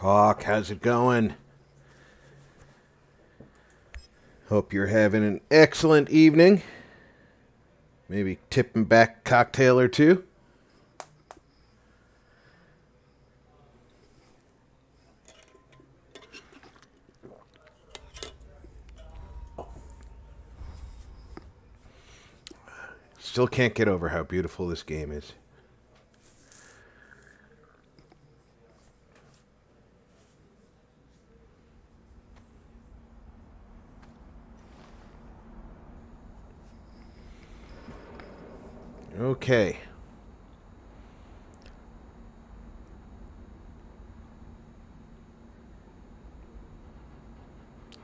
Hawk, how's it going? Hope you're having an excellent evening. Maybe tipping back a cocktail or two. Still can't get over how beautiful this game is. Okay.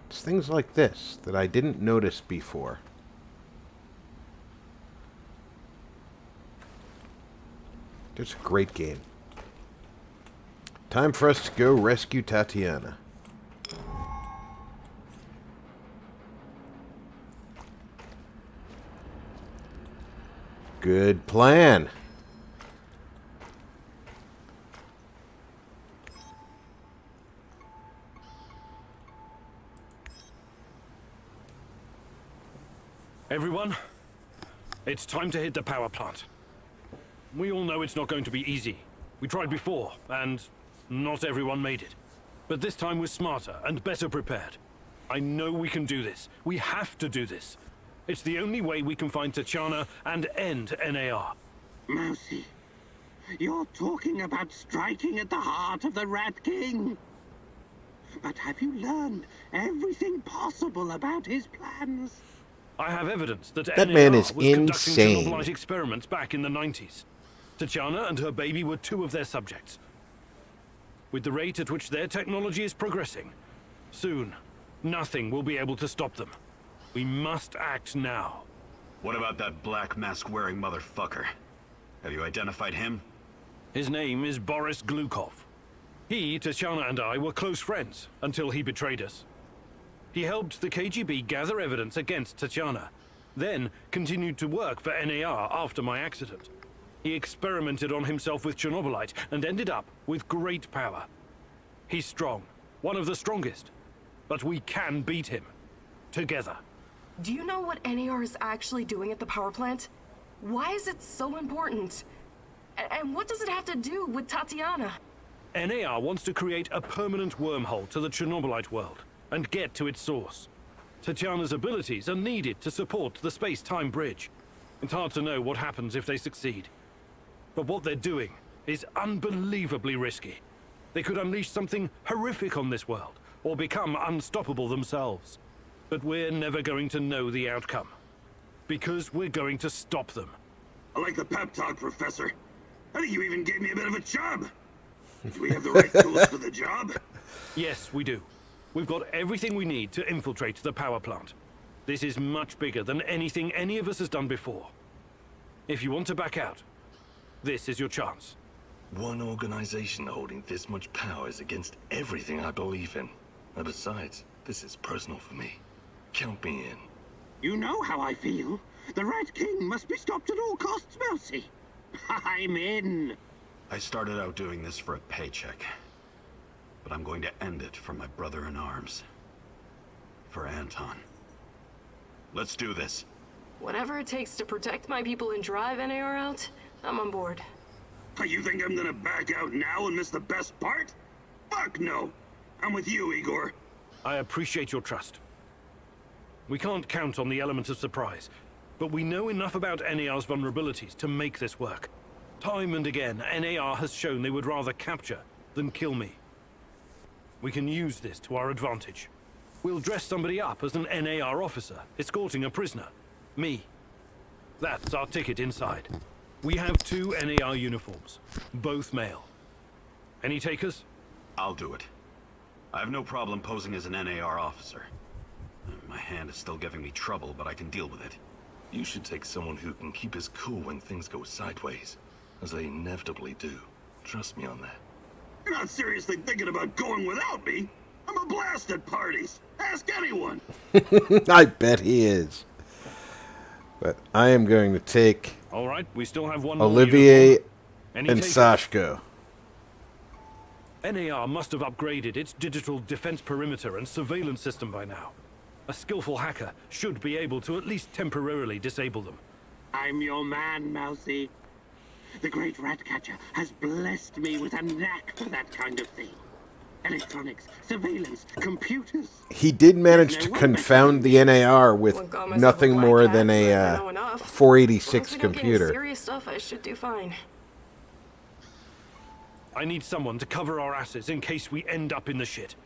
It's things like this that I didn't notice before. It's a great game. Time for us to go rescue Tatyana. Good plan. Everyone, it's time to hit the power plant. We all know it's not going to be easy. We tried before, and not everyone made it. But this time we're smarter and better prepared. I know we can do this. We have to do this. It's the only way we can find Tatyana and end NAR. Mercy, you're talking about striking at the heart of the Rat King. But have you learned everything possible about his plans? I have evidence that That NAR man is was conducting insane. Chernobylite experiments back in the 90s. Tatyana and her baby were two of their subjects. With the rate at which their technology is progressing, soon, nothing will be able to stop them. We must act now. What about that black mask-wearing motherfucker? Have you identified him? His name is Boris Glukov. He, Tatyana, and I were close friends until he betrayed us. He helped the KGB gather evidence against Tatyana, then continued to work for NAR after my accident. He experimented on himself with Chernobylite and ended up with great power. He's strong, one of the strongest, but we can beat him. Together. Do you know what NAR is actually doing at the power plant? Why is it so important? And what does it have to do with Tatyana? NAR wants to create a permanent wormhole to the Chernobylite world and get to its source. Tatyana's abilities are needed to support the space-time bridge. It's hard to know what happens if they succeed. But what they're doing is unbelievably risky. They could unleash something horrific on this world, or become unstoppable themselves. But we're never going to know the outcome. Because we're going to stop them. I like the pep talk, Professor. I think you even gave me a bit of a chub. Do we have the right tools for the job? Yes, we do. We've got everything we need to infiltrate the power plant. This is much bigger than anything any of us has done before. If you want to back out, this is your chance. One organization holding this much power is against everything I believe in. And besides, this is personal for me. Count me in. You know how I feel. The Rat King must be stopped at all costs, Mercy. I'm in. I started out doing this for a paycheck. But I'm going to end it for my brother in arms. For Anton. Let's do this. Whatever it takes to protect my people and drive NAR out, I'm on board. You think I'm gonna back out now and miss the best part? Fuck no. I'm with you, Igor. I appreciate your trust. We can't count on the element of surprise, but we know enough about NAR's vulnerabilities to make this work. Time and again, NAR has shown they would rather capture than kill me. We can use this to our advantage. We'll dress somebody up as an NAR officer, escorting a prisoner. Me. That's our ticket inside. We have 2 NAR uniforms, both male. Any takers? I'll do it. I have no problem posing as an NAR officer. My hand is still giving me trouble, but I can deal with it. You should take someone who can keep his cool when things go sideways, as they inevitably do. Trust me on that. You're not seriously thinking about going without me? I'm a blast at parties. Ask anyone. I bet he is. But I am going to take All right, we still have one more Olivier uniform. Any and takers? Sashko. NAR must have upgraded its digital defense perimeter and surveillance system by now. A skillful hacker should be able to at least temporarily disable them. I'm your man, Mousy. The great Ratcatcher has blessed me with a knack for that kind of thing. Electronics, surveillance, computers. He did manage to confound the NAR with Won't call myself nothing a black more hat, than but I a know enough. 486 Once we don't get into computer. serious stuff, I should do fine. I need someone to cover our asses in case we end up in the shit.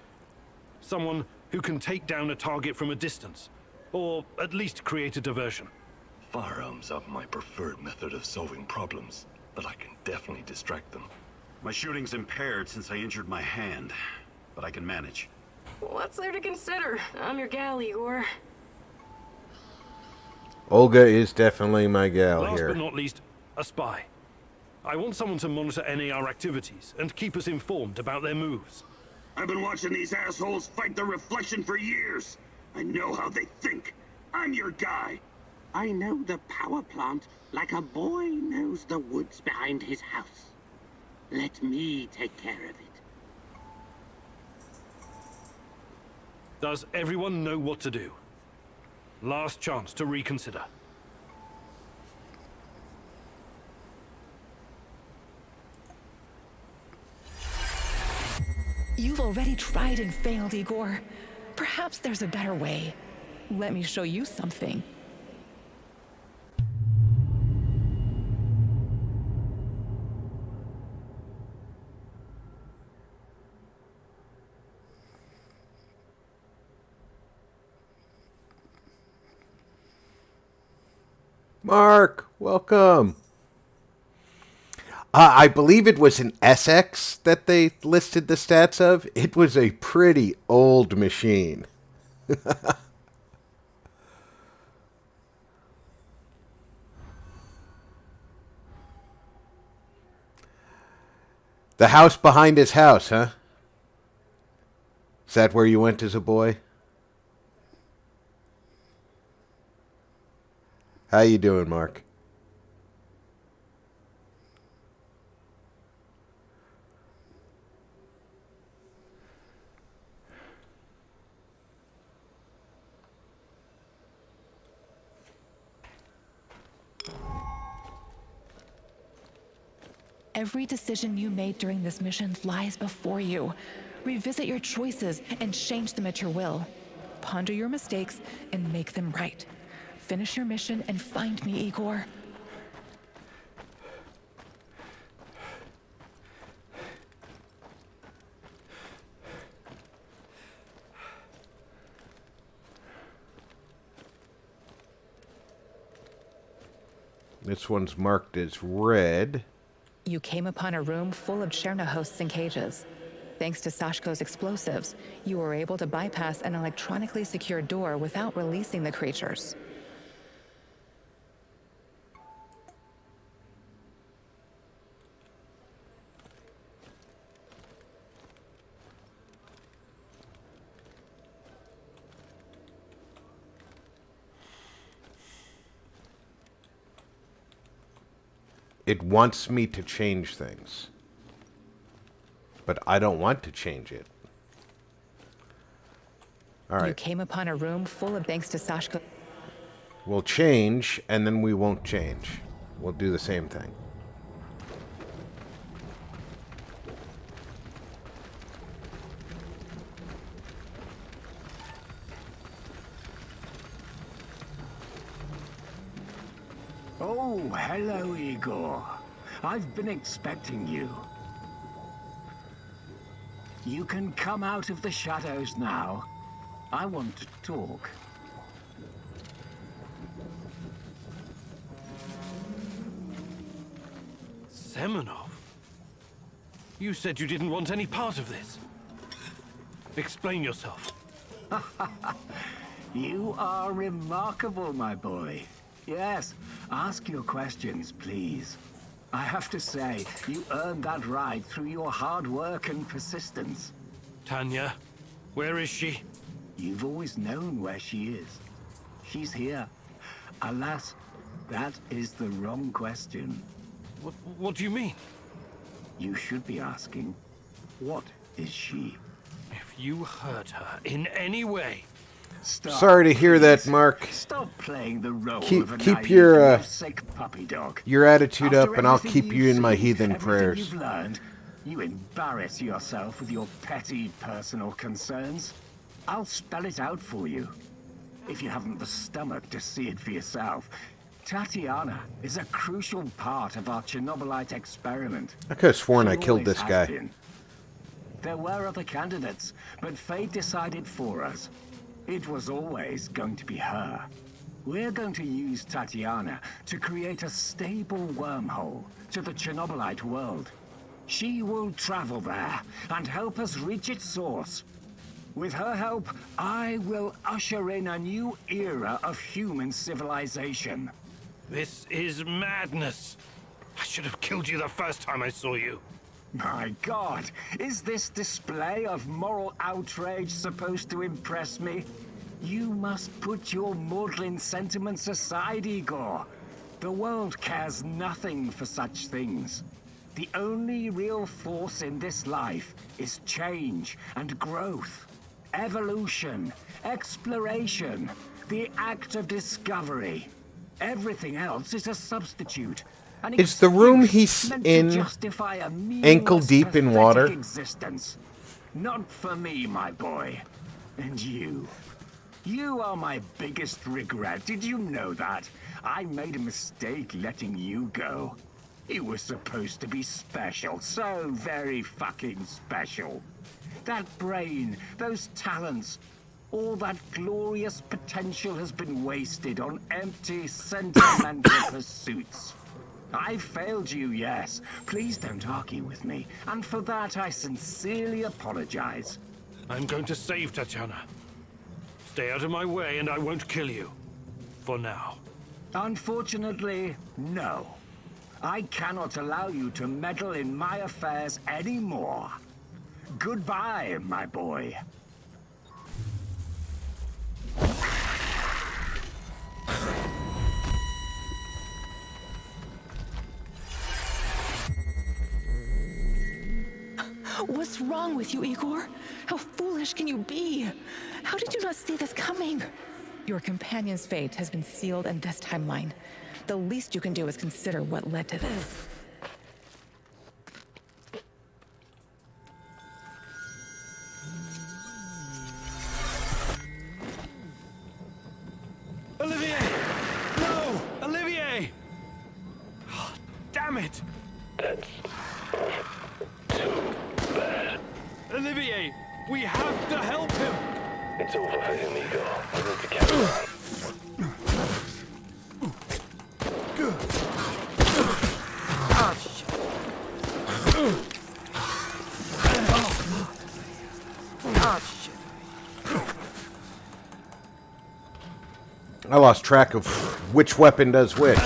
Someone who can take down a target from a distance, or at least create a diversion. Firearms are my preferred method of solving problems, but I can definitely distract them. My shooting's impaired since I injured my hand, but I can manage. What's there to consider? I'm your gal, Igor. Olga is definitely my gal Last here. but not least, a spy. I want someone to monitor NAR activities and keep us informed about their moves. I've been watching these assholes fight the reflection for years. I know how they think. I'm your guy. I know the power plant like a boy knows the woods behind his house. Let me take care of it. Does everyone know what to do? Last chance to reconsider. You've already tried and failed, Igor. Perhaps there's a better way. Let me show you something. Mark, welcome. I believe it was an SX that they listed the stats of. It was a pretty old machine. The house behind his house, huh? Is that where you went as a boy? How you doing, Mark? Every decision you made during this mission lies before you. Revisit your choices and change them at your will. Ponder your mistakes and make them right. Finish your mission and find me, Igor. This one's marked as red. You came upon a room full of Chernohosts in cages. Thanks to Sashko's explosives, you were able to bypass an electronically secured door without releasing the creatures. It wants me to change things. But I don't want to change it. All You right. came upon a room full of thanks to Sashko. We'll change, and then we won't change. We'll do the same thing. Oh, hello, Igor. I've been expecting you. You can come out of the shadows now. I want to talk. Semenov? You said you didn't want any part of this. Explain yourself. You are remarkable, my boy. Yes, ask your questions, please. I have to say, you earned that right through your hard work and persistence. Tanya, where is she? You've always known where she is. She's here. Alas, that is the wrong question. What do you mean? You should be asking, What is she? If you hurt her in any way, Stop, Sorry to hear that, please. Mark. Stop playing the role Keep- of a keep naive your, and sick puppy dog. Your attitude After up, and I'll everything keep you've you in my seen, heathen everything prayers. You've learned, you embarrass yourself with your petty personal concerns. I'll spell it out for you. If you haven't the stomach to see it for yourself, Tatyana is a crucial part of our Chernobylite experiment. I could have sworn She I killed always this has guy. been. There were other candidates, but fate decided for us. It was always going to be her. We're going to use Tatyana to create a stable wormhole to the Chernobylite world. She will travel there and help us reach its source. With her help, I will usher in a new era of human civilization. this is madness. I should have killed you the first time I saw you. My God, is this display of moral outrage supposed to impress me? You must put your maudlin sentiments aside, Igor. The world cares nothing for such things. The only real force in this life is change and growth, evolution, exploration, the act of discovery. Everything else is a substitute. Is the room he's in ankle deep in water? Existence. Not for me, my boy. And you. You are my biggest regret. Did you know that? I made a mistake letting you go. You were supposed to be special. So very fucking special. That brain, those talents, all that glorious potential has been wasted on empty, sentimental pursuits. I failed you, yes. Please don't argue with me. And for that, I sincerely apologize. I'm going to save Tatyana. Stay out of my way and I won't kill you. For now. Unfortunately, no. I cannot allow you to meddle in my affairs anymore. Goodbye, my boy. What's wrong with you, Igor? How foolish can you be? How did you not see this coming? Your companion's fate has been sealed in this timeline. The least you can do is consider what led to this. Olivier! No! Olivier! Oh, damn it! That's too bad. Olivier! We have to help him! It's over for him, Igor. We need to carry on. I lost track of which weapon does which.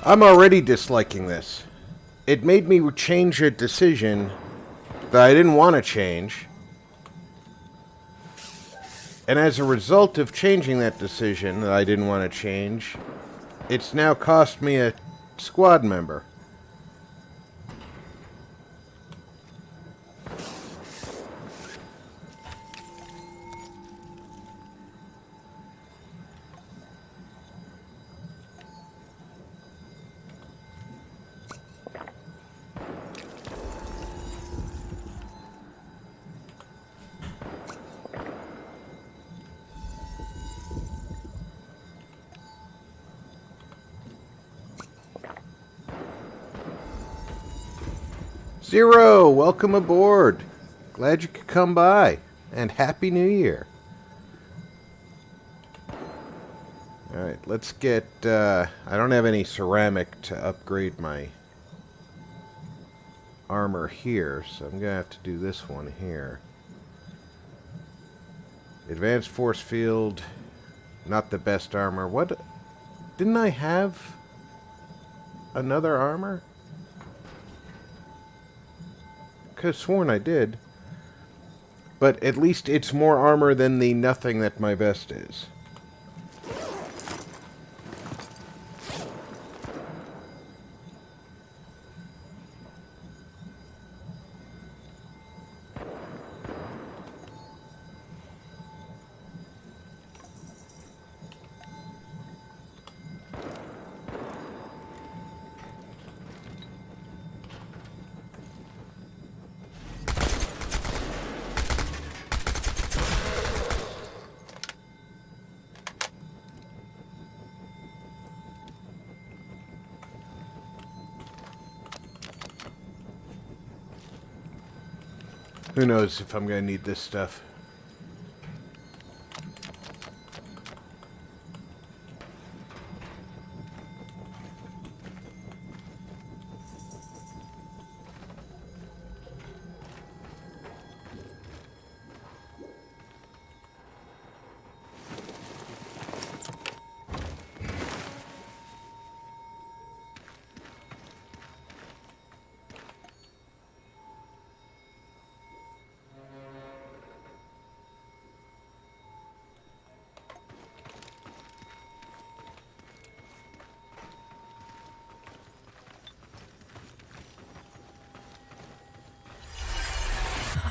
I'm already disliking this. It made me change a decision that I didn't want to change. And as a result of changing that decision that I didn't want to change, it's now cost me a squad member. Zero, welcome aboard. Glad you could come by. And Happy New Year. Alright, let's get... I don't have any ceramic to upgrade my armor here, so I'm going to have to do this one here. Advanced force field, not the best armor. What? Didn't I have another armor? Could have sworn I did. But at least it's more armor than the nothing that my vest is. Who knows if I'm going to need this stuff.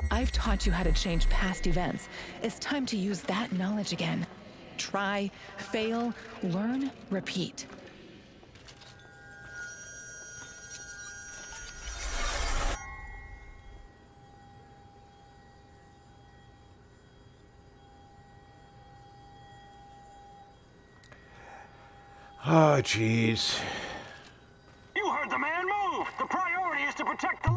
I've taught you how to change past events. It's time to use that knowledge again. Try, fail, learn, repeat. Oh, jeez. You heard the man move! The priority is to protect the...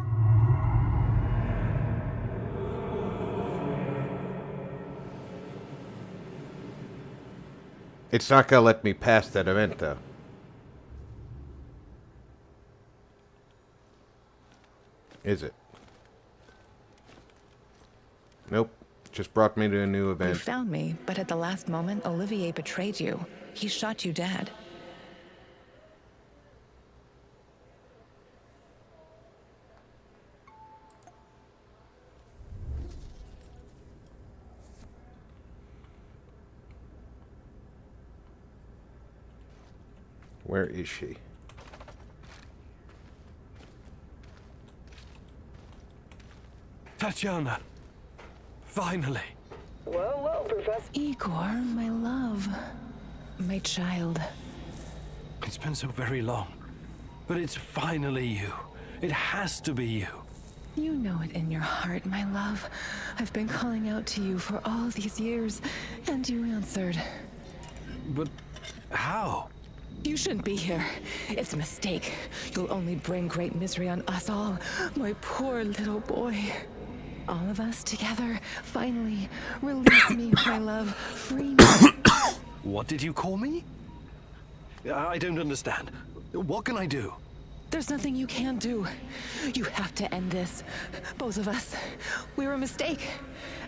It's not going to let me pass that event, though. Is it? Nope. Just brought me to a new You event. found me, but at the last moment, Olivier betrayed you. He shot you dead. Where is she? Tatyana! Finally! Well, Professor. Igor, my love. My child. It's been so very long. But it's finally you. It has to be you. You know it in your heart, my love. I've been calling out to you for all these years, and you answered. But how? You shouldn't be here. It's a mistake. You'll only bring great misery on us all. My poor little boy. All of us together, finally. Release me, my love. Free me. What did you call me? I don't understand. What can I do? There's nothing you can do. You have to end this. Both of us. We're a mistake.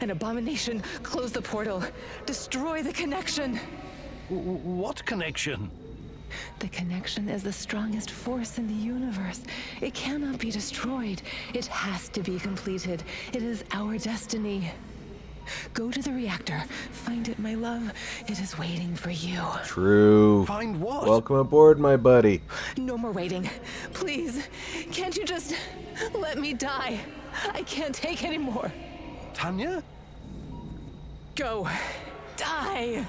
An abomination. Close the portal. Destroy the connection. What connection? The connection is the strongest force in the universe. It cannot be destroyed. It has to be completed. It is our destiny. Go to the reactor. Find it, my love. It is waiting for you. True. Find what? Welcome aboard, my buddy. No more waiting. Please, can't you just let me die? I can't take any more. Tanya? Go. Die.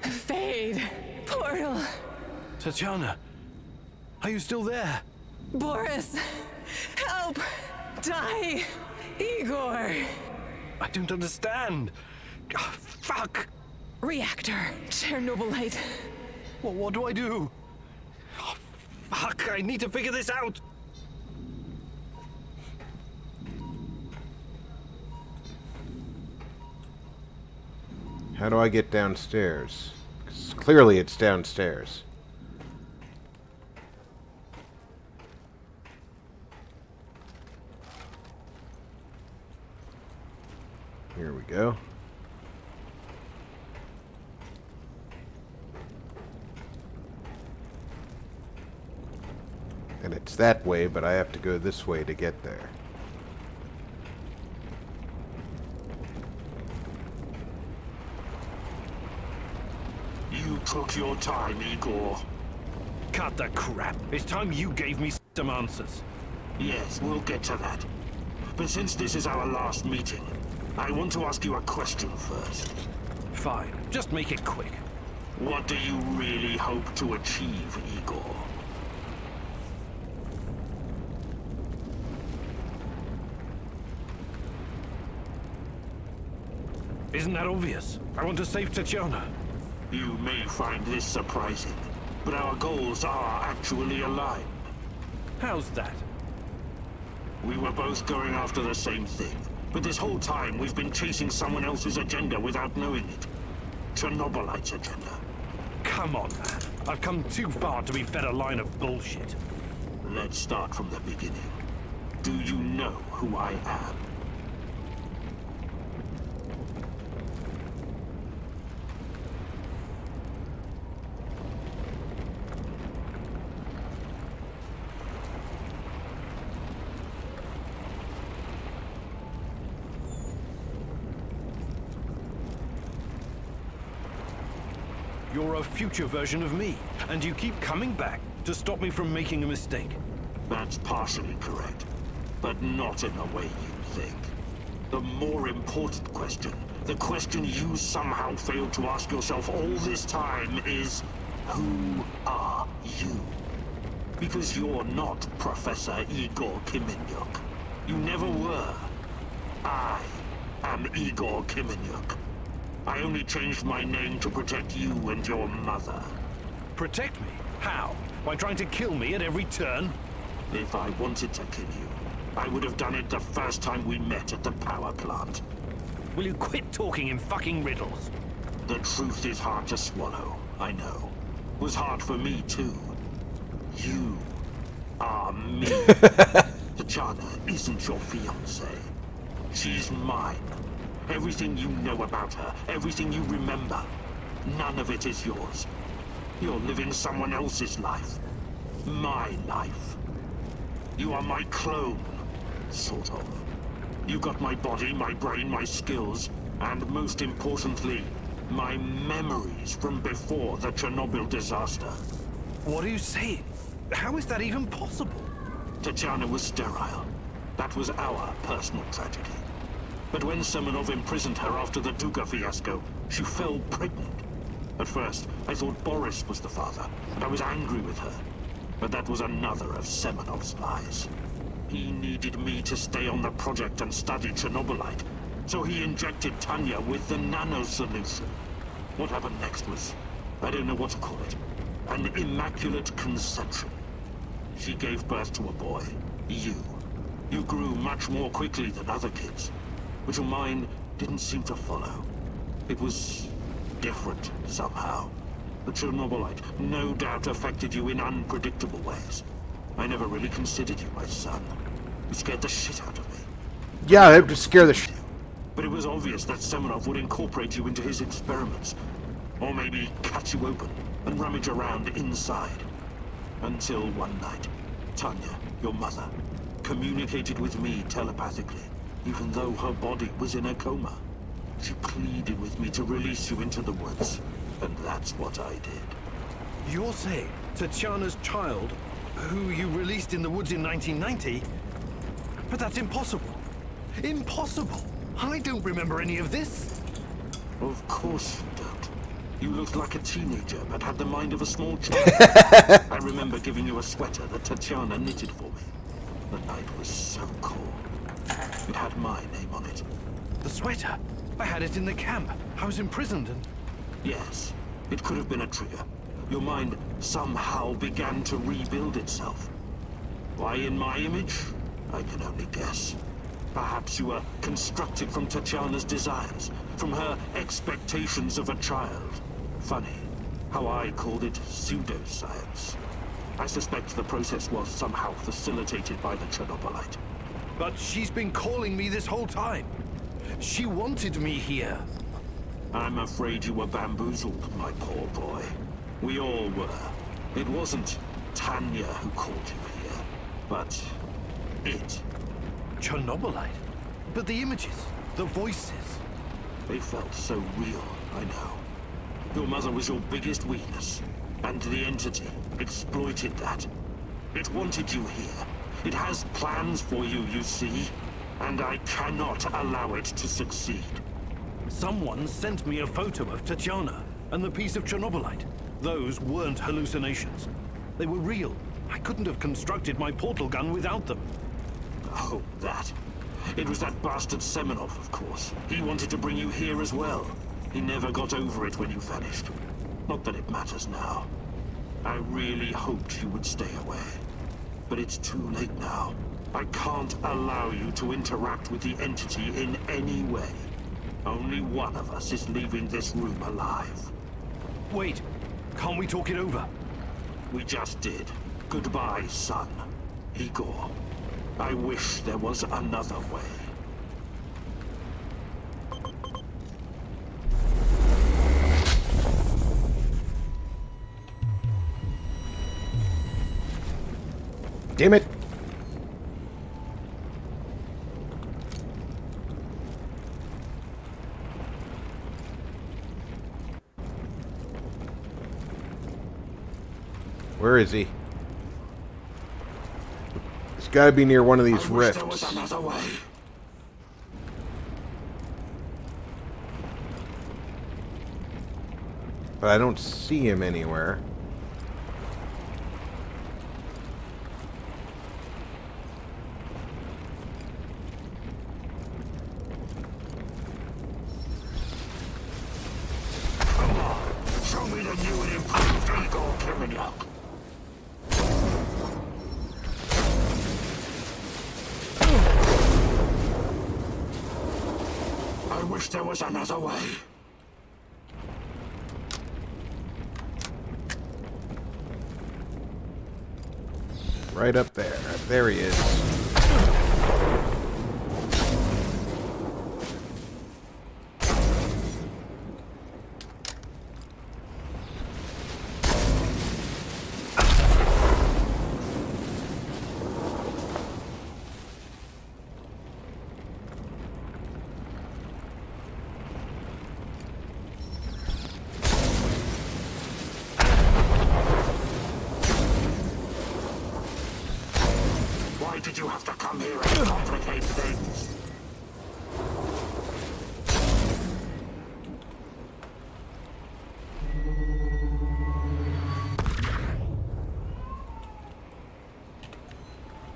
Fade. Portal. Tatyana, are you still there? Boris. Help. Die. Igor. I don't understand. Ah, fuck! Reactor. Chernobylite. What do I do? Oh, fuck, I need to figure this out! How do I get downstairs? Because Clearly it's downstairs. Here we go. And it's that way, but I have to go this way to get there. You took your time, Igor. Cut the crap. It's time you gave me some answers. Yes, we'll get to that. But since this is our last meeting, I want to ask you a question first. Fine. Just make it quick. What do you really hope to achieve, Igor? Isn't that obvious? I want to save Tatyana. You may find this surprising, but our goals are actually aligned. How's that? We were both going after the same thing, but this whole time we've been chasing someone else's agenda without knowing it. Chernobylite's agenda. Come on, man. I've come too far to be fed a line of bullshit. Let's start from the beginning. Do you know who I am? You're a future version of me, and you keep coming back to stop me from making a mistake. That's partially correct, but not in the way you think. The more important question, the question you somehow failed to ask yourself all this time is, who are you? Because you're not Professor Igor Kiminyuk. You never were. I am Igor Kiminyuk. I only changed my name to protect you and your mother. Protect me? How? By trying to kill me at every turn? If I wanted to kill you, I would have done it the first time we met at the power plant. Will you quit talking in fucking riddles? The truth is hard to swallow, I know. It was hard for me too. You are me. Tatyana isn't your fiancée. She's mine. Everything you know about her, everything you remember, none of it is yours. You're living someone else's life. My life. You are my clone, sort of. You got my body, my brain, my skills, and most importantly, my memories from before the Chernobyl disaster. What are you saying? How is that even possible? Tatyana was sterile. That was our personal tragedy. But when Semenov imprisoned her after the Duga fiasco, she fell pregnant. At first, I thought Boris was the father, and I was angry with her. But that was another of Semenov's lies. He needed me to stay on the project and study Chernobylite, so he injected Tanya with the nano solution. What happened next was, I don't know what to call it, an immaculate conception. She gave birth to a boy, you. You grew much more quickly than other kids. But your mind didn't seem to follow. It was different somehow. The Chernobylite no doubt affected you in unpredictable ways. I never really considered you my son. You scared the shit out of me. Yeah, that would scare the shit. But it was obvious that Semenov would incorporate you into his experiments. Or maybe cut you open and rummage around inside. Until one night, Tanya, your mother, communicated with me telepathically. Even though her body was in a coma. She pleaded with me to release you into the woods, and that's what I did. You're saying Tatyana's child, who you released in the woods in 1990? But that's impossible. Impossible! I don't remember any of this. Of course you don't. You looked like a teenager, but had the mind of a small child. I remember giving you a sweater that Tatyana knitted for me. The night was so cold. It had my name on it. The sweater? I had it in the camp. I was imprisoned and... Yes, it could have been a trigger. Your mind somehow began to rebuild itself. Why in my image? I can only guess. Perhaps you were constructed from Tatyana's desires, from her expectations of a child. Funny, How I called it pseudoscience. I suspect the process was somehow facilitated by the Chernobylite. But she's been calling me this whole time. She wanted me here. I'm afraid you were bamboozled, my poor boy. We all were. It wasn't Tanya who called you here, but it. Chernobylite? But the images, the voices. They felt so real, I know. Your mother was your biggest weakness, and the entity exploited that. It wanted you here. It has plans for you, you see, and I cannot allow it to succeed. Someone sent me a photo of Tatyana and the piece of Chernobylite. Those weren't hallucinations. They were real. I couldn't have constructed my portal gun without them. Oh, that. It was that bastard Semenov, of course. He wanted to bring you here as well. He never got over it when you vanished. Not that it matters now. I really hoped you would stay away. But it's too late now. I can't allow you to interact with the entity in any way. Only one of us is leaving this room alive. Wait, can't we talk it over? We just did. Goodbye, son. Igor. I wish there was another way. Damn it! Where is he? He's got to be near one of these I wish there rifts. was another way. But I don't see him anywhere. Come on, show me the new and improved Igor Kirinyuk. I wish there was another way. Right up there. There he is. Why did you have to come here and complicate things?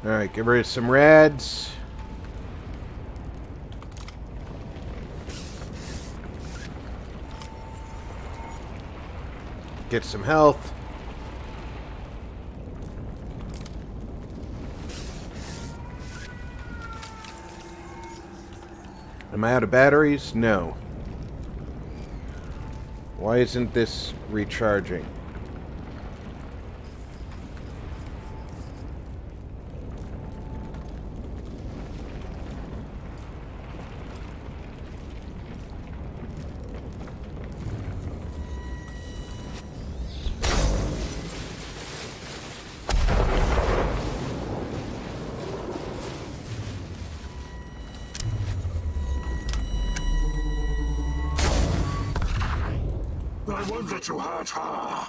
Alright, get rid of some rads. Get some health. Am I out of batteries? No. Why isn't this recharging? I won't let you hurt her.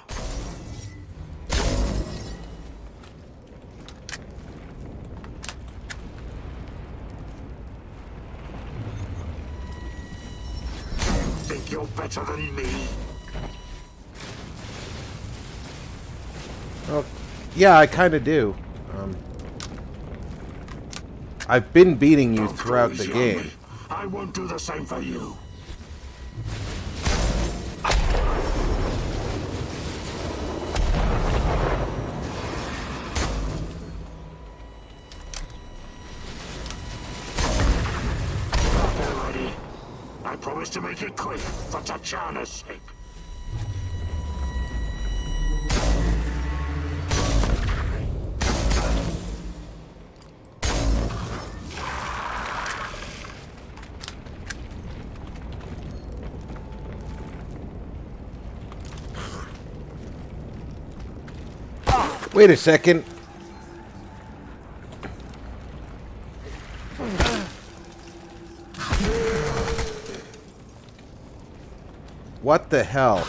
You think you're better than me? Well, yeah, I kind of do. I've been beating you Don't throughout go the easy on game. me. I won't do the same for you. Already. I promise to make it quick for Tatyana's sake. Wait a second. What the hell?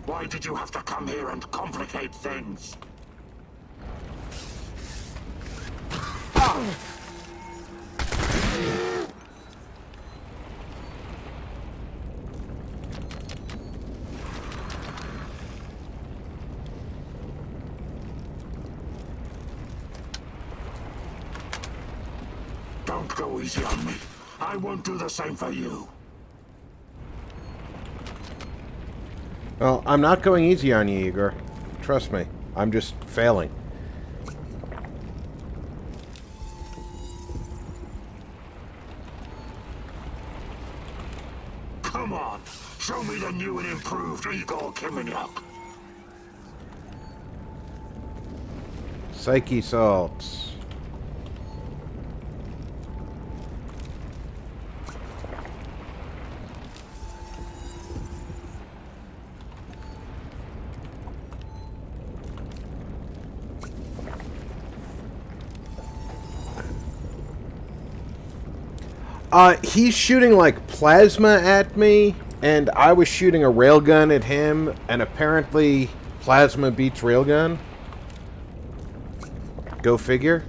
Why did you have to come here and complicate things? Don't go easy on me. I won't do the same for you. Well, I'm not going easy on you, Igor. Trust me. I'm just failing. Come on, show me the new and improved Igor Kiminyuk. Psyche salts. He's shooting like plasma at me, and I was shooting a railgun at him, and apparently plasma beats railgun. Go figure.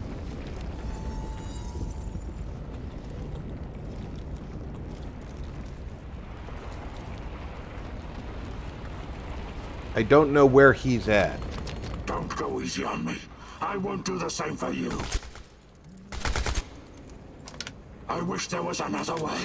I don't know where he's at. Don't go easy on me. I won't do the same for you. I wish there was another way.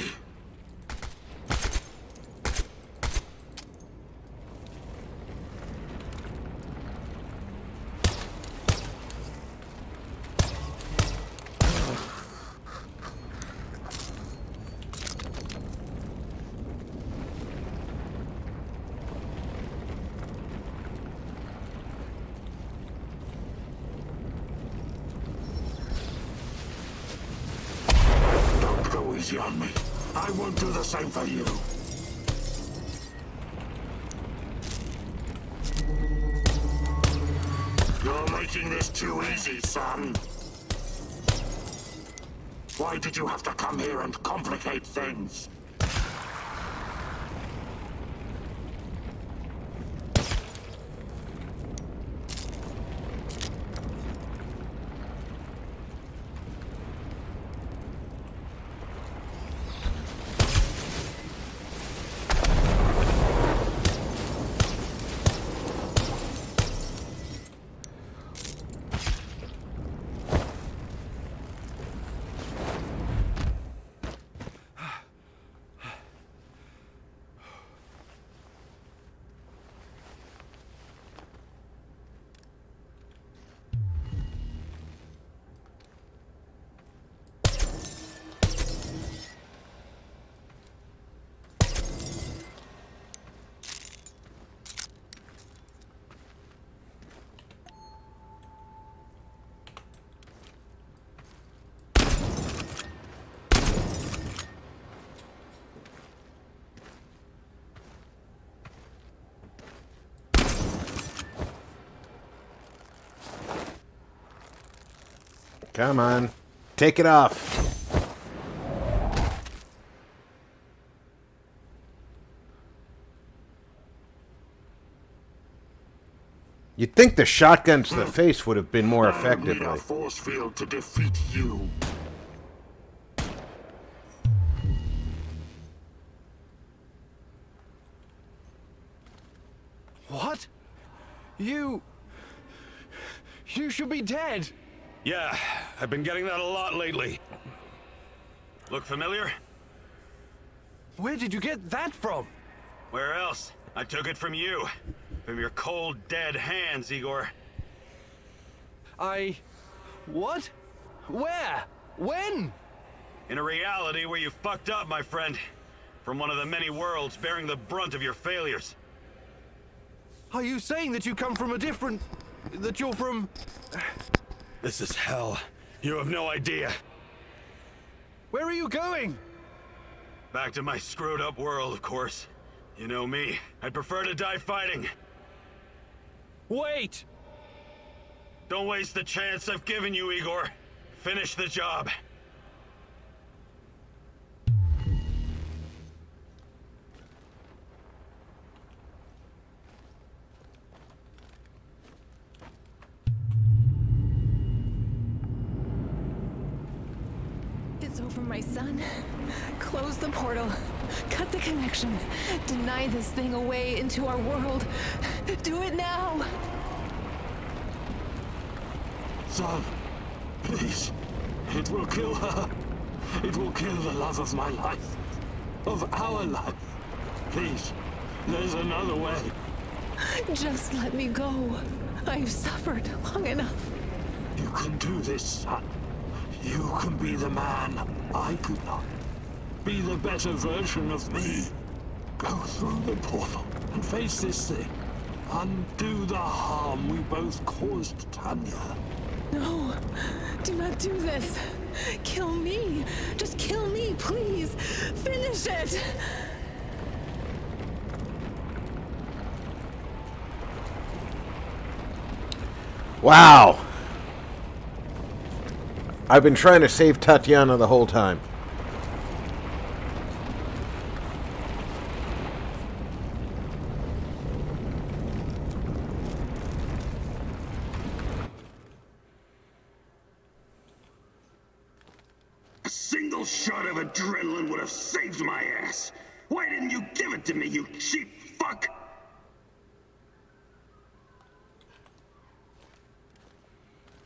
Easy on me. I won't do the same for you. You're making this too easy, son. Why did you have to come here and complicate things? Come on. Take it off. You'd think the shotgun to the face would have been more effective. I need a force field to defeat you. What? You should be dead. Yeah, I've been getting that a lot lately. Look familiar? Where did you get that from? Where else? I took it from you. From your cold, dead hands, Igor. What? Where? When? In a reality where you fucked up, my friend. From one of the many worlds bearing the brunt of your failures. Are you saying that you come from a different... that you're from... This is hell. You have no idea. Where are you going? Back to my screwed up world, of course. You know me. I'd prefer to die fighting. Wait! Don't waste the chance I've given you, Igor. Finish the job. It's over, my son. Close the portal. Cut the connection. Deny this thing away into our world. Do it now! Son, please. It will kill her. It will kill the love of my life. Of our life. Please, there's another way. Just let me go. I've suffered long enough. You can do this, son. You can be the man I could not. Be the better version of me. Go through the portal and face this thing. Undo the harm we both caused Tanya. No, do not do this. Kill me. Just kill me, please. Finish it. Wow. I've been trying to save Tatyana the whole time. A single shot of adrenaline would have saved my ass. Why didn't you give it to me, you cheap fuck?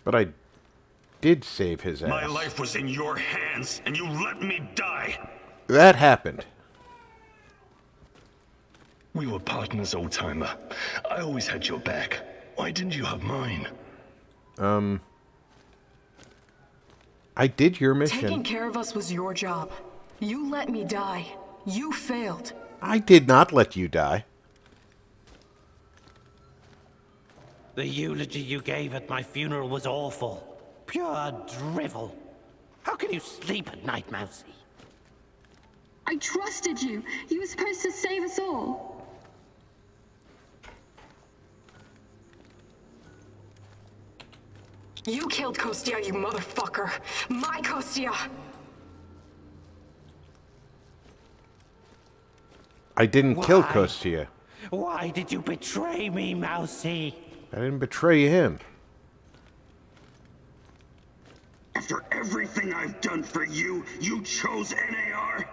But I did save his ass. My life was in your hands, and you let me die. That happened. We were partners, old-timer. I always had your back. Why didn't you have mine? I did your mission. Taking care of us was your job. You let me die. You failed. I did not let you die. The eulogy you gave at my funeral was awful. Pure drivel. How can you sleep at night, Mousy? I trusted you. You were supposed to save us all. You killed Kostya, you motherfucker. My Kostya. I didn't kill Kostya. Why did you betray me, Mousy? I didn't betray him. After everything I've done for you, you chose NAR?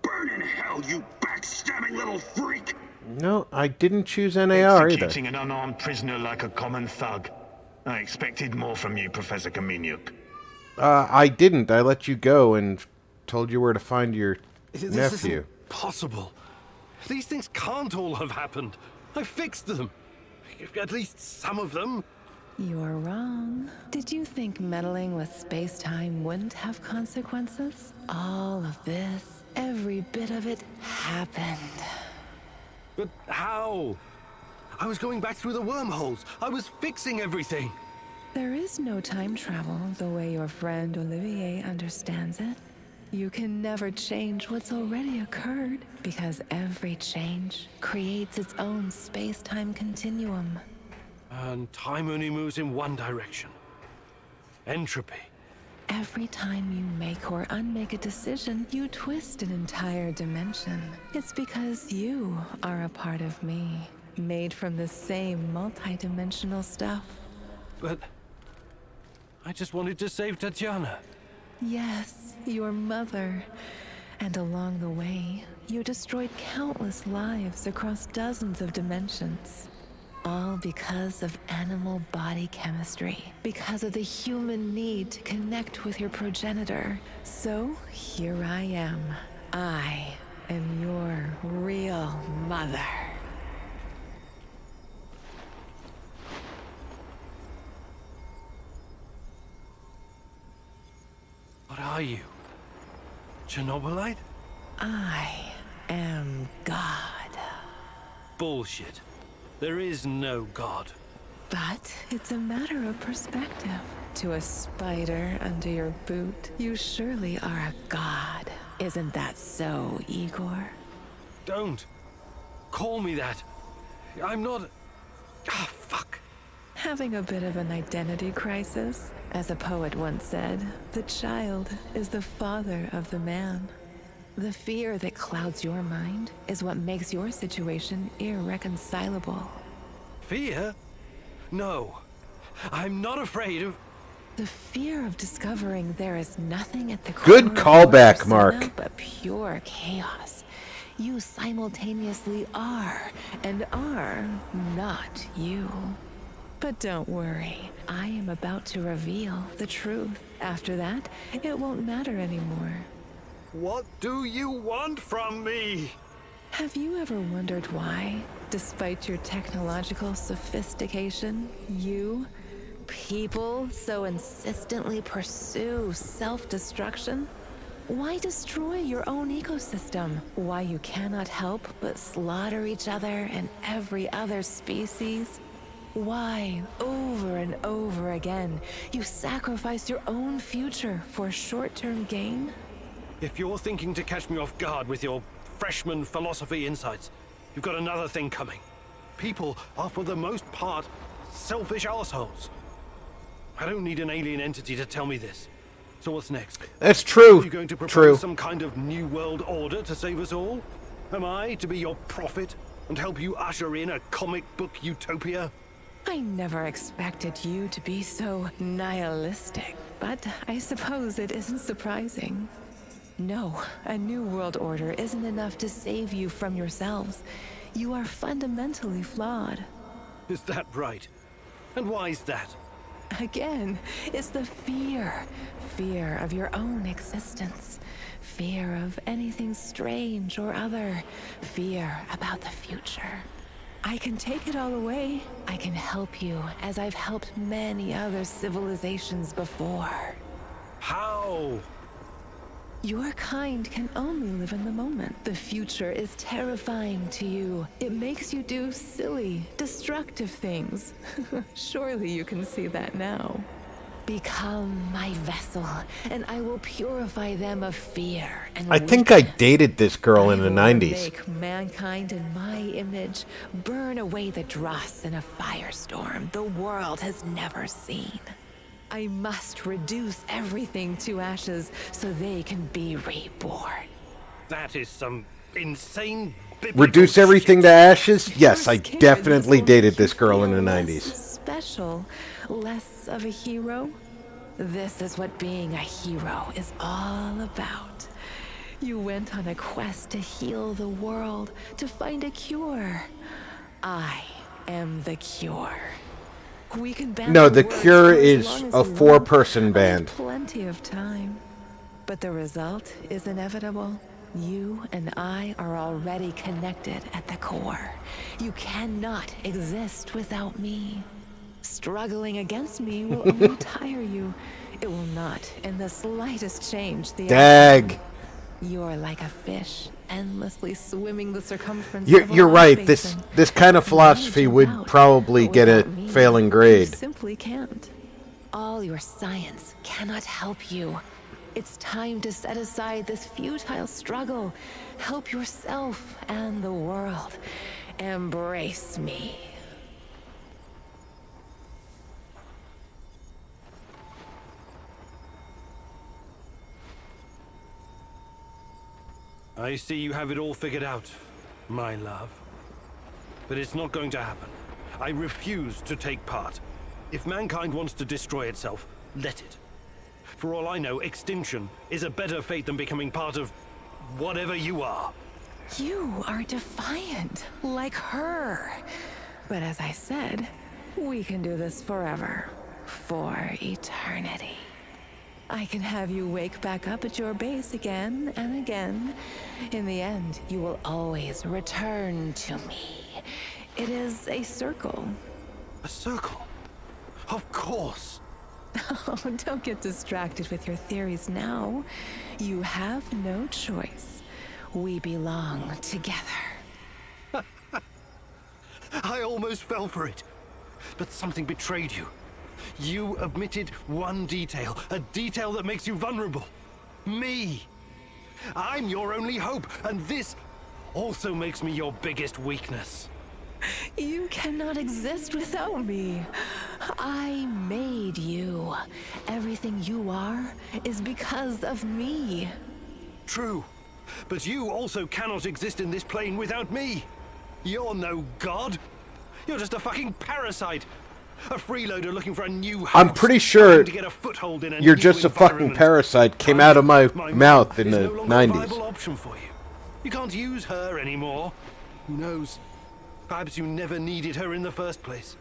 Burn in hell, you backstabbing little freak! No, I didn't choose NAR either. Executing an unarmed prisoner like a common thug. I expected more from you, Professor Kaminyuk. I didn't. I let you go and told you where to find your This nephew. isn't possible. These things can't all have happened. I fixed them. At least some of them. You're wrong. Did you think meddling with space-time wouldn't have consequences? All of this, every bit of it, happened. But how? I was going back through the wormholes. I was fixing everything. There is no time travel the way your friend Olivier understands it. You can never change what's already occurred, because every change creates its own space-time continuum. And time only moves in one direction. Entropy. Every time you make or unmake a decision, you twist an entire dimension. It's because you are a part of me, made from the same multi-dimensional stuff. But I just wanted to save Tatyana. Yes, your mother. And along the way, you destroyed countless lives across dozens of dimensions. All because of animal body chemistry. Because of the human need to connect with your progenitor. So, here I am. I am your real mother. What are you? Chernobylite? I am God. Bullshit. There is no God. But it's a matter of perspective. To a spider under your boot, you surely are a god. Isn't that so, Igor? Don't. Call me that. I'm not... Ah, fuck. Having a bit of an identity crisis? As a poet once said, the child is the father of the man. The fear that clouds your mind is what makes your situation irreconcilable. Fear? No. I'm not afraid of... The fear of discovering there is nothing at the Good core of your callback, persona Mark. but pure chaos. You simultaneously are and are not you. But don't worry, I am about to reveal the truth. After that, it won't matter anymore. What do you want from me? Have you ever wondered why, despite your technological sophistication, people so insistently pursue self-destruction? Why destroy your own ecosystem? Why you cannot help but slaughter each other and every other species? Why, over and over again, you sacrifice your own future for short-term gain? If you're thinking to catch me off guard with your freshman philosophy insights, you've got another thing coming. People are, for the most part, selfish assholes. I don't need an alien entity to tell me this. So what's next? That's true. Are you going to propose True. some kind of new world order to save us all? Am I to be your prophet and help you usher in a comic book utopia? I never expected you to be so nihilistic, but I suppose it isn't surprising. No, a new world order isn't enough to save you from yourselves. You are fundamentally flawed. Is that right? And why's that? Again, it's the fear. Fear of your own existence. Fear of anything strange or other. Fear about the future. I can take it all away. I can help you, as I've helped many other civilizations before. How? Your kind can only live in the moment. The future is terrifying to you. It makes you do silly, destructive things. Surely you can see that now. Become my vessel, and I will purify them of fear and I think I dated this girl in the 90s. Make mankind in my image, burn away the dross in a firestorm the world has never seen. I must reduce everything to ashes so they can be reborn. That is some insane biblical Reduce everything shit. to ashes? Yes, I Scared definitely this will dated make this you girl in feel the less 90s. Special, less of a hero. This is what being a hero is all about. You went on a quest to heal the world, to find a cure. I am the cure. We can ban No, The words Cure for as is long as a you want. four-person I have band. plenty of time. But the result is inevitable. You and I are already connected at the core. You cannot exist without me. Struggling against me will only tire you. It will not in the slightest change the Dag. outcome. You're like a fish, endlessly swimming the circumference of a You're large right. This basin. kind of You philosophy jump would out, probably but get a without me, failing You grade. simply can't. All your science cannot help you. It's time to set aside this futile struggle. Help yourself and the world. Embrace me. I see you have it all figured out, my love. But it's not going to happen. I refuse to take part. If mankind wants to destroy itself, let it. For all I know, extinction is a better fate than becoming part of whatever you are. You are defiant, like her. But as I said, we can do this forever. For eternity. I can have you wake back up at your base again and again. In the end, you will always return to me. It is a circle. A circle? Of course. Oh, don't get distracted with your theories now. You have no choice. We belong together. I almost fell for it. But something betrayed you. You omitted one detail, a detail that makes you vulnerable. Me. I'm your only hope, and this also makes me your biggest weakness. You cannot exist without me. I made you. Everything you are is because of me. True. But you also cannot exist in this plane without me. You're no god. You're just a fucking parasite. A freeloader looking for a new house. I'm pretty sure to get a foothold in a you're new just a fucking environment. parasite came out of my mouth in is the no longer a 90s. viable option for you. You can't use her anymore. Who knows? Perhaps you never needed her in the first place.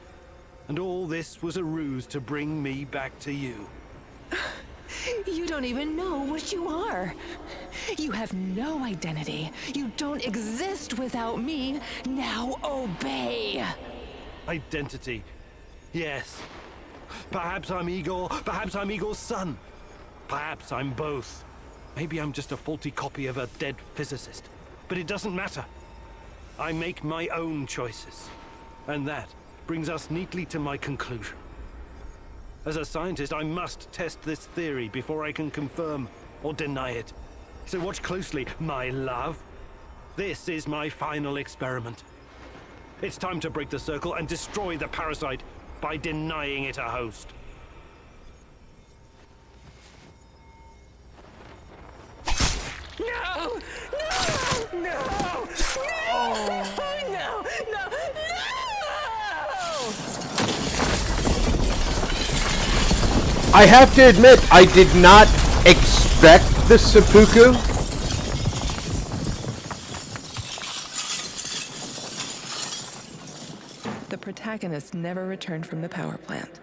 And all this was a ruse to bring me back to you. You don't even know what you are. You have no identity. You don't exist without me. Now obey. Identity. Yes. Perhaps I'm Igor. Perhaps I'm Igor's son. Perhaps I'm both. Maybe I'm just a faulty copy of a dead physicist. But it doesn't matter. I make my own choices. And that brings us neatly to my conclusion. As a scientist, I must test this theory before I can confirm or deny it. So watch closely, my love. This is my final experiment. It's time to break the circle and destroy the parasite by denying it a host. No! No! No! No! No! No! I have to admit, I did not expect the seppuku. The protagonist never returned from the power plant.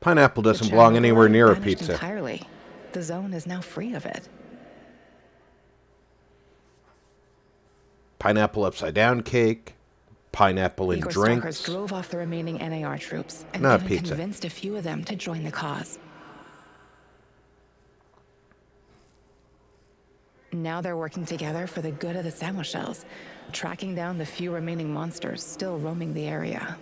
Pineapple doesn't The belong anywhere Chernobylite near a vanished pizza. Entirely. The zone is now free of it. Pineapple upside down cake. Pineapple in Igor drinks. Stalkers drove off the remaining NAR troops and Not even pizza. convinced a few of them to join the cause. Now they're working together for the good of the Samoshels, tracking down the few remaining monsters still roaming the area.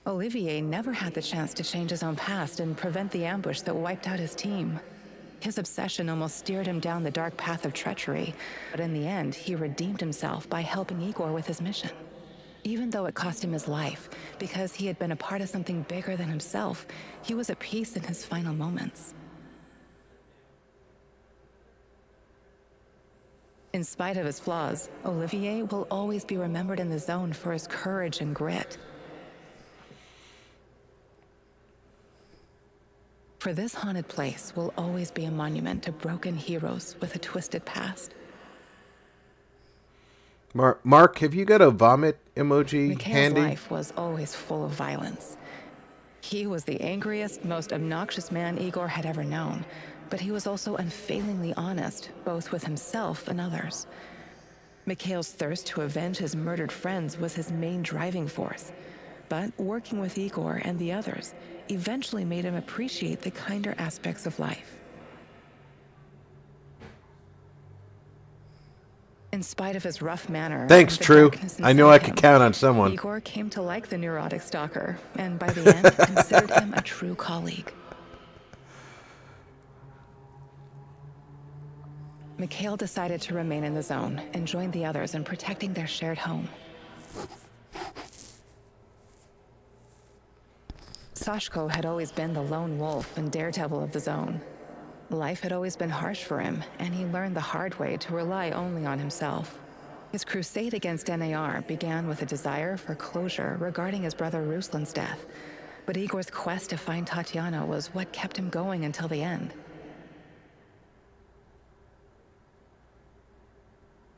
Olivier never had the chance to change his own past and prevent the ambush that wiped out his team. His obsession almost steered him down the dark path of treachery, but in the end, he redeemed himself by helping Igor with his mission. Even though it cost him his life, because he had been a part of something bigger than himself, he was at peace in his final moments. In spite of his flaws, Olivier will always be remembered in the zone for his courage and grit. For this haunted place will always be a monument to broken heroes with a twisted past. Mark, have you got a vomit emoji Mikhail's handy? life was always full of violence. He was the angriest, most obnoxious man Igor had ever known, but he was also unfailingly honest, both with himself and others. Mikhail's thirst to avenge his murdered friends was his main driving force, but working with Igor and the others eventually made him appreciate the kinder aspects of life. In spite of his rough manner, Thanks, and the True. darkness I knew inside I could him, count on someone. Igor came to like the neurotic stalker, and by the end, considered him a true colleague. Mikhail decided to remain in the zone and join the others in protecting their shared home. Sashko had always been the lone wolf and daredevil of the zone. Life had always been harsh for him, and he learned the hard way to rely only on himself. His crusade against NAR began with a desire for closure regarding his brother Ruslan's death, but Igor's quest to find Tatyana was what kept him going until the end.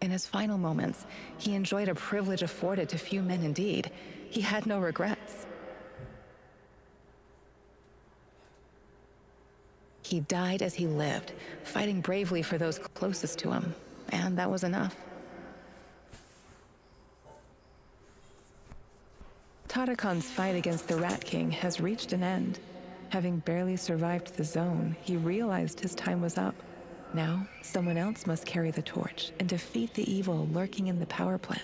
In his final moments, he enjoyed a privilege afforded to few men indeed. He had no regrets. He died as he lived, fighting bravely for those closest to him, and that was enough. Tatakan's fight against the Rat King has reached an end. Having barely survived the zone, he realized his time was up. Now, someone else must carry the torch and defeat the evil lurking in the power plant.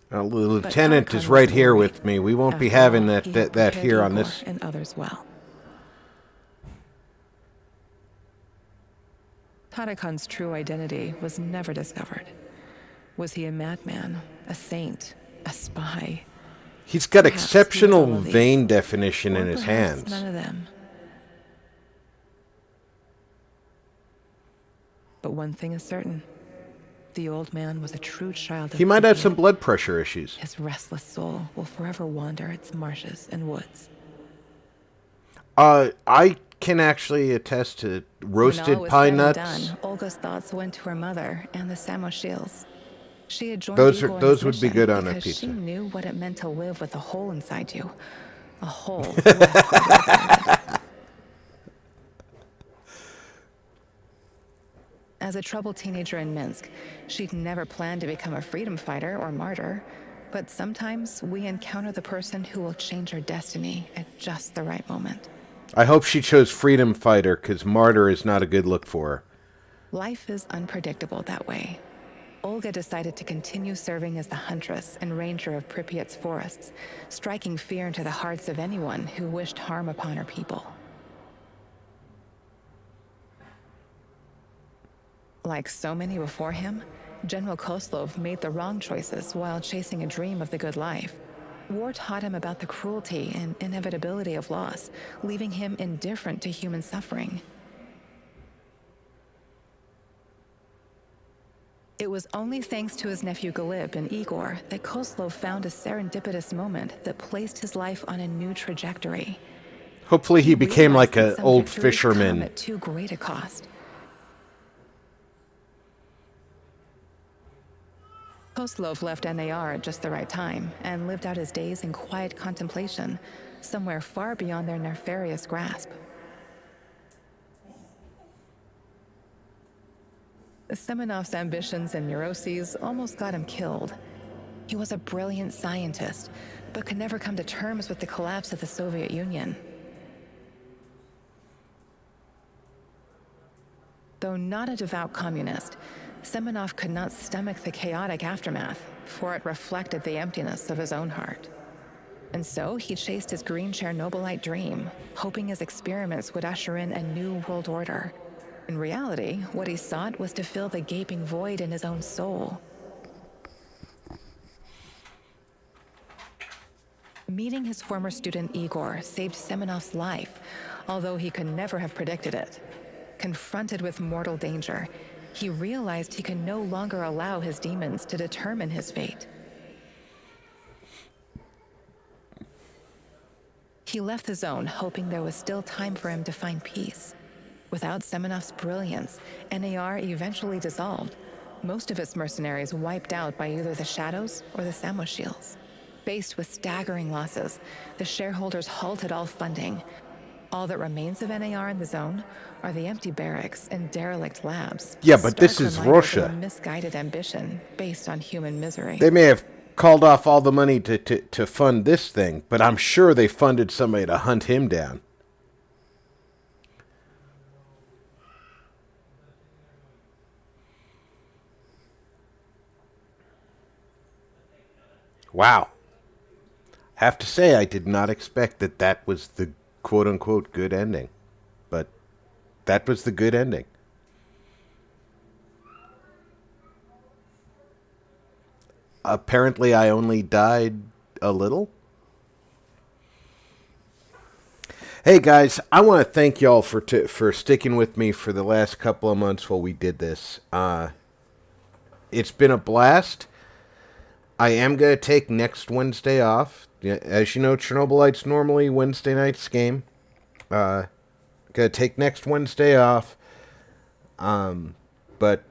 The lieutenant is right here with me. We won't be having that here on this. And others well. Tatakan's true identity was never discovered. Was he a madman, a saint, a spy? He's got Perhaps exceptional he was all of these. vein definition in Or his perhaps hands. none of them. But one thing is certain. The old man was a true child of He might have Tatyana. some blood pressure issues. His restless soul will forever wander its marshes and woods. I can actually attest to roasted When all was pine said and nuts. done, Olga's thoughts went to her mother and the Samoshils. She had joined Those Igor in those his would be mission good on a because pizza. She knew what it meant to live with a hole inside you. A hole. As a troubled teenager in Minsk, she'd never planned to become a freedom fighter or martyr. But sometimes we encounter the person who will change our destiny at just the right moment. I hope she chose freedom fighter, because martyr is not a good look for her. Life is unpredictable that way. Olga decided to continue serving as the huntress and ranger of Pripyat's forests, striking fear into the hearts of anyone who wished harm upon her people. Like so many before him, General Koslov made the wrong choices while chasing a dream of the good life. War taught him about the cruelty and inevitability of loss, leaving him indifferent to human suffering. It was only thanks to his nephew Galib and Igor that Koslov found a serendipitous moment that placed his life on a new trajectory. Hopefully he became like Realized an that some old victories come fisherman. at too great a cost. Koslov left NAR at just the right time and lived out his days in quiet contemplation, somewhere far beyond their nefarious grasp. Semenov's ambitions and neuroses almost got him killed. He was a brilliant scientist, but could never come to terms with the collapse of the Soviet Union. Though not a devout communist, Semenov could not stomach the chaotic aftermath, for it reflected the emptiness of his own heart. And so he chased his green Chernobylite dream, hoping his experiments would usher in a new world order. In reality, what he sought was to fill the gaping void in his own soul. Meeting his former student Igor saved Semenov's life, although he could never have predicted it. Confronted with mortal danger, he realized he could no longer allow his demons to determine his fate. He left the zone hoping there was still time for him to find peace. Without Semenov's brilliance, NAR eventually dissolved, most of its mercenaries wiped out by either the Shadows or the Samoshils. Faced with staggering losses, the shareholders halted all funding. All that remains of NAR in the zone are the empty barracks and derelict labs. Yeah, but this Stark is reminders of Russia. a misguided ambition based on human misery. They may have called off all the money to fund this thing, but I'm sure they funded somebody to hunt him down. Wow. Have to say, I did not expect that was the quote-unquote good ending. But that was the good ending. Apparently, I only died a little. Hey guys, I want to thank y'all for sticking with me for the last couple of months while we did this. It's been a blast. I am going to take next Wednesday off. As you know, Chernobylite's normally Wednesday night's game. Going to take next Wednesday off. But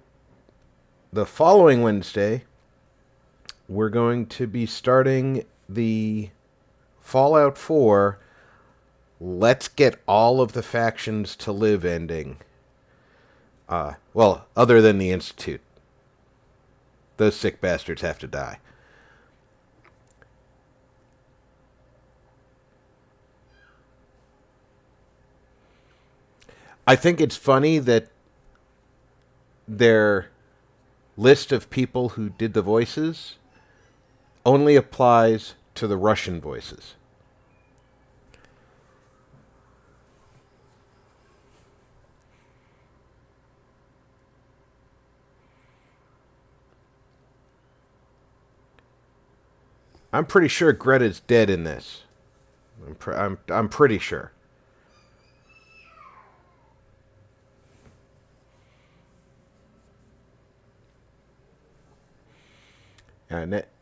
the following Wednesday, we're going to be starting the Fallout 4 Let's Get All of the Factions to Live ending. Well, other than the Institute. those sick bastards have to die. I think it's funny that their list of people who did the voices only applies to the Russian voices. I'm pretty sure Greta's dead in this. I'm pretty sure.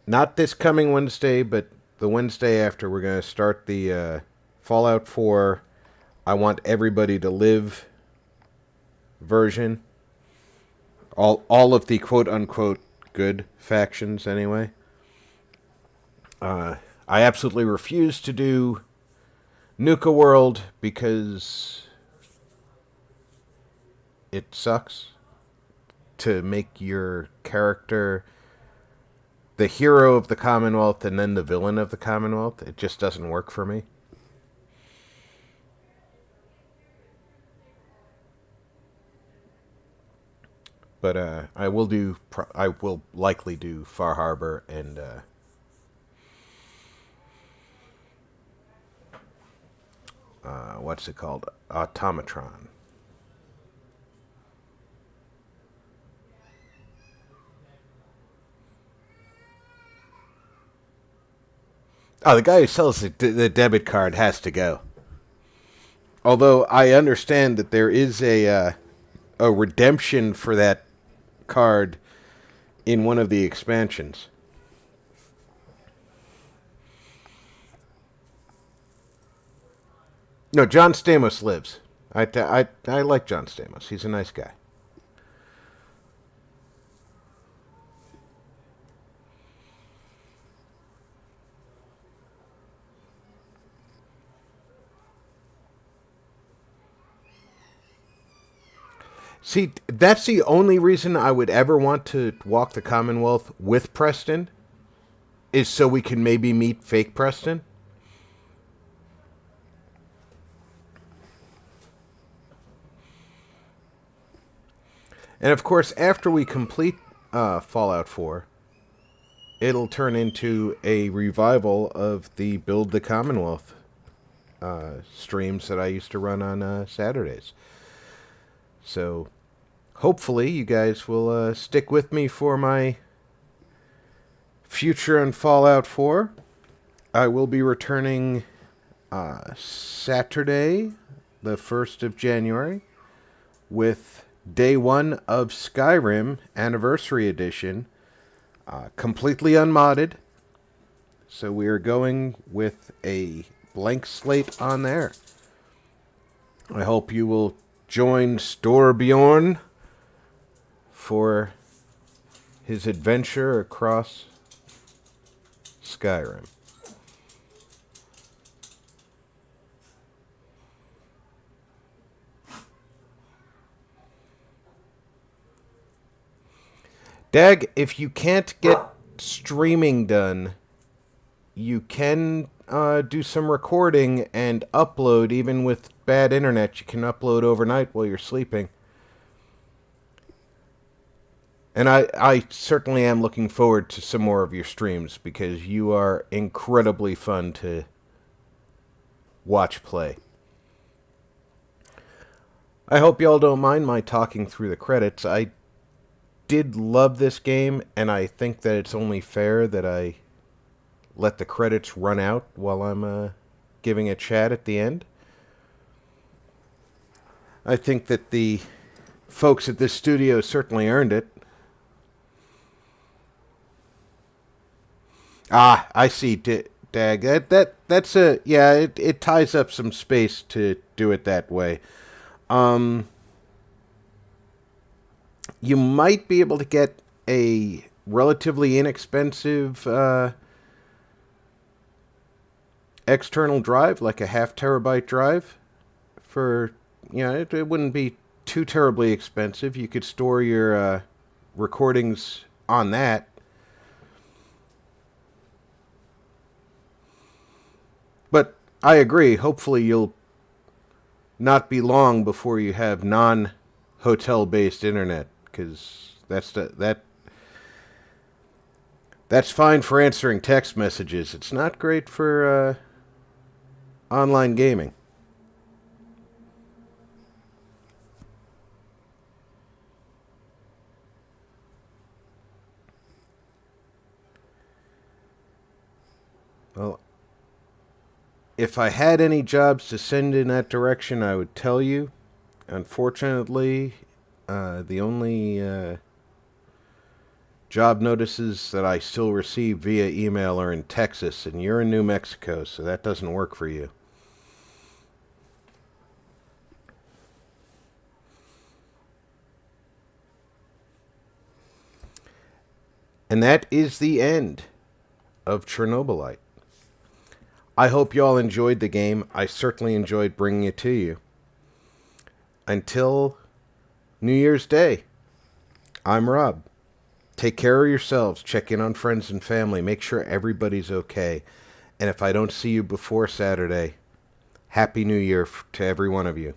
Not this coming Wednesday, but the Wednesday after, we're going to start the Fallout 4 I Want Everybody to Live version. All of the quote-unquote good factions, anyway. I absolutely refuse to do Nuka World because it sucks to make your character the hero of the Commonwealth and then the villain of the Commonwealth. It just doesn't work for me. But I will likely do Far Harbor and what's it called? Automatron. Oh, the guy who sells the debit card has to go. Although I understand that there is a redemption for that card in one of the expansions. No, John Stamos lives. I like John Stamos. He's a nice guy. See, that's the only reason I would ever want to walk the Commonwealth with Preston, is so we can maybe meet fake Preston. And of course, after we complete Fallout 4, it'll turn into a revival of the Build the Commonwealth streams that I used to run on Saturdays. So, hopefully, you guys will stick with me for my future on Fallout 4. I will be returning Saturday, the 1st of January, with Day 1 of Skyrim Anniversary Edition, completely unmodded. So we are going with a blank slate on there. I hope you will join Storbjorn for his adventure across Skyrim. Dag, if you can't get streaming done, you can do some recording and upload. Even with bad internet, you can upload overnight while you're sleeping. And I certainly am looking forward to some more of your streams, because you are incredibly fun to watch play. I hope y'all don't mind my talking through the credits. I did love this game, and I think that it's only fair that I let the credits run out while I'm giving a chat at the end. I think that the folks at this studio certainly earned it. Ah, I see, Dag. That's a... Yeah, it ties up some space to do it that way. You might be able to get a relatively inexpensive external drive, like a 0.5 terabyte drive, for, it wouldn't be too terribly expensive. You could store your recordings on that. But I agree. Hopefully you'll not be long before you have non-hotel based internet, because that's fine for answering text messages. It's not great for online gaming. Well, if I had any jobs to send in that direction, I would tell you. Unfortunately, the only job notices that I still receive via email are in Texas, and you're in New Mexico, so that doesn't work for you. And that is the end of Chernobylite. I hope you all enjoyed the game. I certainly enjoyed bringing it to you. Until New Year's Day, I'm Rob. Take care of yourselves. Check in on friends and family. Make sure everybody's okay. And if I don't see you before Saturday, Happy New Year to every one of you.